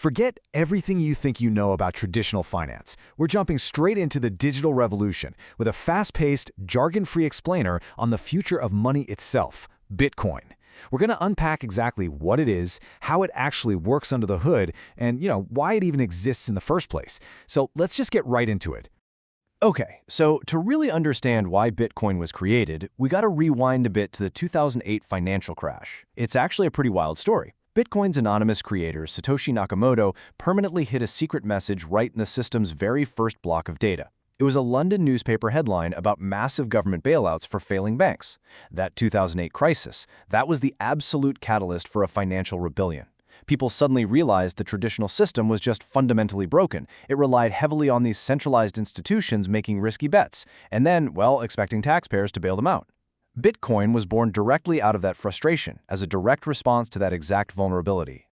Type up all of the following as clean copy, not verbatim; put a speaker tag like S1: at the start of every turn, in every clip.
S1: Forget everything you think you know about traditional finance. We're jumping straight into the digital revolution with a fast-paced, jargon-free explainer on the future of money itself, Bitcoin. We're going to unpack exactly what it is, how it actually works under the hood, and, why it even exists in the first place. So let's just get right into it.
S2: Okay, so to really understand why Bitcoin was created, we got to rewind a bit to the 2008 financial crash. It's actually a pretty wild story. Bitcoin's anonymous creator, Satoshi Nakamoto, permanently hid a secret message right in the system's very first block of data. It was a London newspaper headline about massive government bailouts for failing banks. That 2008 crisis, that was the absolute catalyst for a financial rebellion. People suddenly realized the traditional system was just fundamentally broken. It relied heavily on these centralized institutions making risky bets, and then, expecting taxpayers to bail them out. Bitcoin was born directly out of that frustration, as a direct response to that exact vulnerability.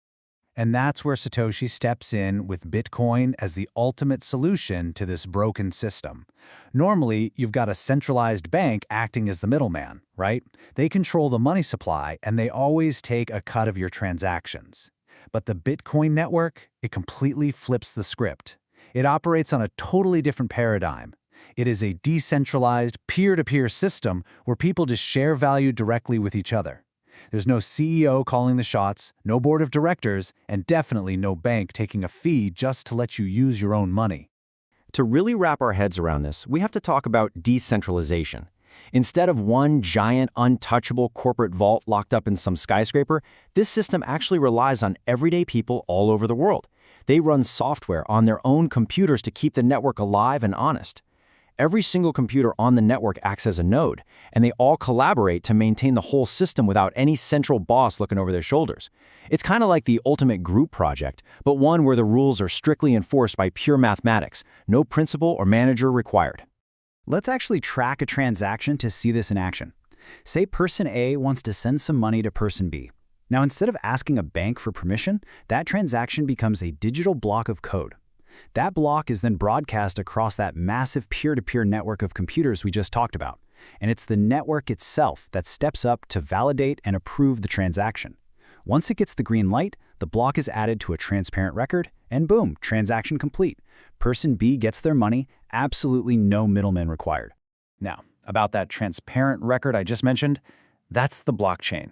S3: And that's where Satoshi steps in with Bitcoin as the ultimate solution to this broken system. Normally, you've got a centralized bank acting as the middleman, right? They control the money supply, and they always take a cut of your transactions. But the Bitcoin network, it completely flips the script. It operates on a totally different paradigm. It is a decentralized, peer-to-peer system where people just share value directly with each other. There's no CEO calling the shots, no board of directors, and definitely no bank taking a fee just to let you use your own money.
S2: To really wrap our heads around this, we have to talk about decentralization. Instead of one giant, untouchable corporate vault locked up in some skyscraper, this system actually relies on everyday people all over the world. They run software on their own computers to keep the network alive and honest. Every single computer on the network acts as a node, and they all collaborate to maintain the whole system without any central boss looking over their shoulders. It's kind of like the ultimate group project, but one where the rules are strictly enforced by pure mathematics, no principal or manager required.
S4: Let's actually track a transaction to see this in action. Say person A wants to send some money to person B. Now, instead of asking a bank for permission, that transaction becomes a digital block of code. That block is then broadcast across that massive peer-to-peer network of computers we just talked about. And it's the network itself that steps up to validate and approve the transaction. Once it gets the green light, the block is added to a transparent record, and boom, transaction complete. Person B gets their money, absolutely no middleman required. Now, about that transparent record I just mentioned, that's the blockchain.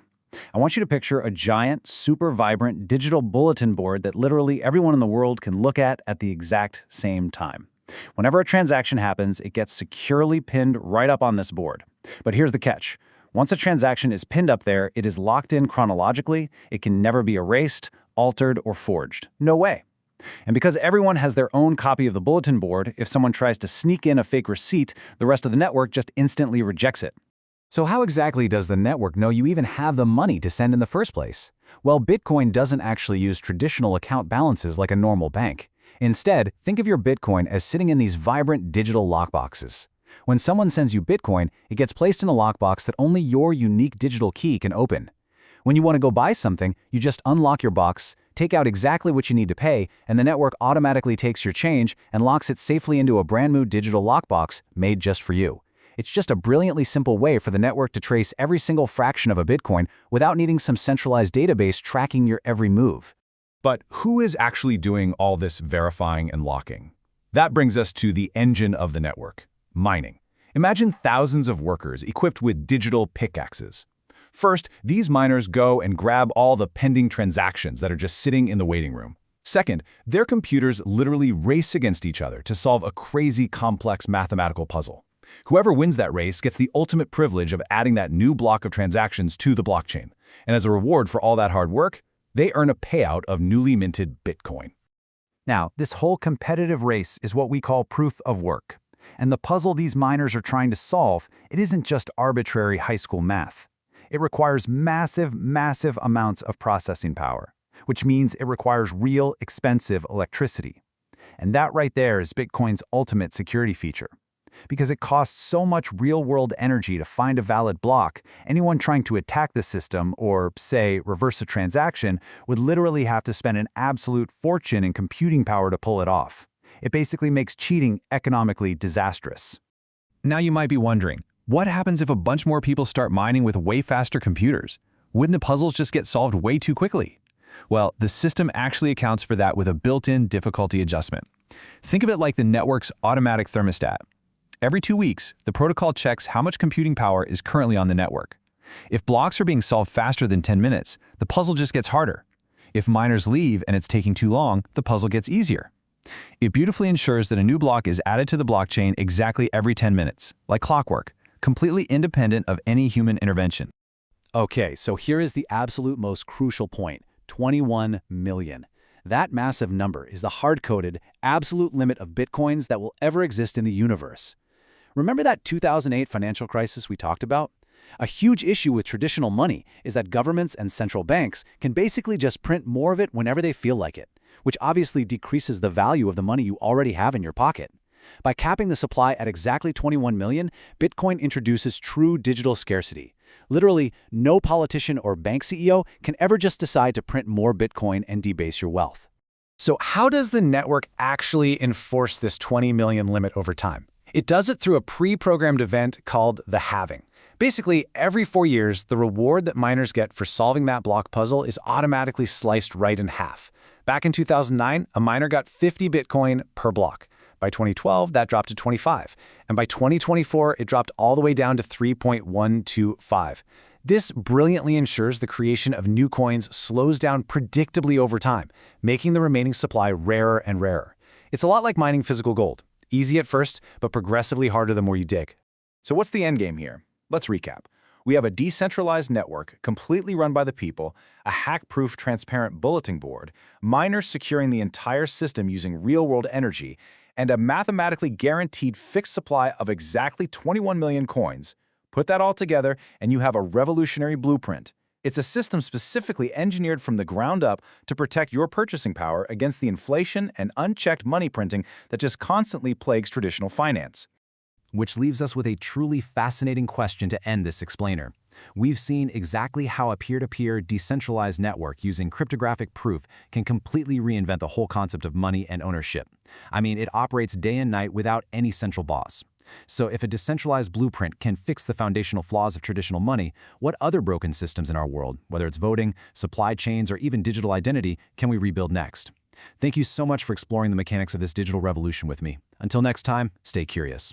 S4: I want you to picture a giant, super vibrant digital bulletin board that literally everyone in the world can look at the exact same time. Whenever a transaction happens, it gets securely pinned right up on this board. But here's the catch. Once a transaction is pinned up there, it is locked in chronologically. It can never be erased, altered, or forged. No way. And because everyone has their own copy of the bulletin board, if someone tries to sneak in a fake receipt, the rest of the network just instantly rejects it.
S3: So how exactly does the network know you even have the money to send in the first place? Well, Bitcoin doesn't actually use traditional account balances like a normal bank. Instead, think of your Bitcoin as sitting in these vibrant digital lockboxes. When someone sends you Bitcoin, it gets placed in a lockbox that only your unique digital key can open. When you want to go buy something, you just unlock your box, take out exactly what you need to pay, and the network automatically takes your change and locks it safely into a brand new digital lockbox made just for you. It's just a brilliantly simple way for the network to trace every single fraction of a Bitcoin without needing some centralized database tracking your every move.
S1: But who is actually doing all this verifying and locking? That brings us to the engine of the network, mining. Imagine thousands of workers equipped with digital pickaxes. First, these miners go and grab all the pending transactions that are just sitting in the waiting room. Second, their computers literally race against each other to solve a crazy complex mathematical puzzle. Whoever wins that race gets the ultimate privilege of adding that new block of transactions to the blockchain. And as a reward for all that hard work, they earn a payout of newly minted Bitcoin.
S3: Now, this whole competitive race is what we call proof of work. And the puzzle these miners are trying to solve, it isn't just arbitrary high school math. It requires massive amounts of processing power, which means it requires real, expensive electricity. And that right there is Bitcoin's ultimate security feature. Because it costs so much real-world energy to find a valid block, anyone trying to attack the system or, say, reverse a transaction would literally have to spend an absolute fortune in computing power to pull it off. It basically makes cheating economically disastrous.
S5: Now you might be wondering, what happens if a bunch more people start mining with way faster computers? Wouldn't the puzzles just get solved way too quickly? Well, the system actually accounts for that with a built-in difficulty adjustment. Think of it like the network's automatic thermostat. Every 2 weeks, the protocol checks how much computing power is currently on the network. If blocks are being solved faster than 10 minutes, the puzzle just gets harder. If miners leave and it's taking too long, the puzzle gets easier. It beautifully ensures that a new block is added to the blockchain exactly every 10 minutes, like clockwork, completely independent of any human intervention.
S4: Okay, so here is the absolute most crucial point, 21 million. That massive number is the hard-coded, absolute limit of Bitcoins that will ever exist in the universe. Remember that 2008 financial crisis we talked about? A huge issue with traditional money is that governments and central banks can basically just print more of it whenever they feel like it, which obviously decreases the value of the money you already have in your pocket. By capping the supply at exactly 21 million, Bitcoin introduces true digital scarcity. Literally, no politician or bank CEO can ever just decide to print more Bitcoin and debase your wealth.
S3: So how does the network actually enforce this 20 million limit over time? It does it through a pre-programmed event called the halving. Basically, every 4 years, the reward that miners get for solving that block puzzle is automatically sliced right in half. Back in 2009, a miner got 50 Bitcoin per block. By 2012, that dropped to 25. And by 2024, it dropped all the way down to 3.125. This brilliantly ensures the creation of new coins slows down predictably over time, making the remaining supply rarer and rarer. It's a lot like mining physical gold. Easy at first, but progressively harder the more you dig.
S1: So what's the endgame here? Let's recap. We have a decentralized network, completely run by the people, a hack-proof transparent bulletin board, miners securing the entire system using real-world energy, and a mathematically guaranteed fixed supply of exactly 21 million coins. Put that all together, and you have a revolutionary blueprint. It's a system specifically engineered from the ground up to protect your purchasing power against the inflation and unchecked money printing that just constantly plagues traditional finance.
S3: Which leaves us with a truly fascinating question to end this explainer. We've seen exactly how a peer-to-peer decentralized network using cryptographic proof can completely reinvent the whole concept of money and ownership. I mean, it operates day and night without any central boss. So if a decentralized blueprint can fix the foundational flaws of traditional money, what other broken systems in our world, whether it's voting, supply chains, or even digital identity, can we rebuild next? Thank you so much for exploring the mechanics of this digital revolution with me. Until next time, stay curious.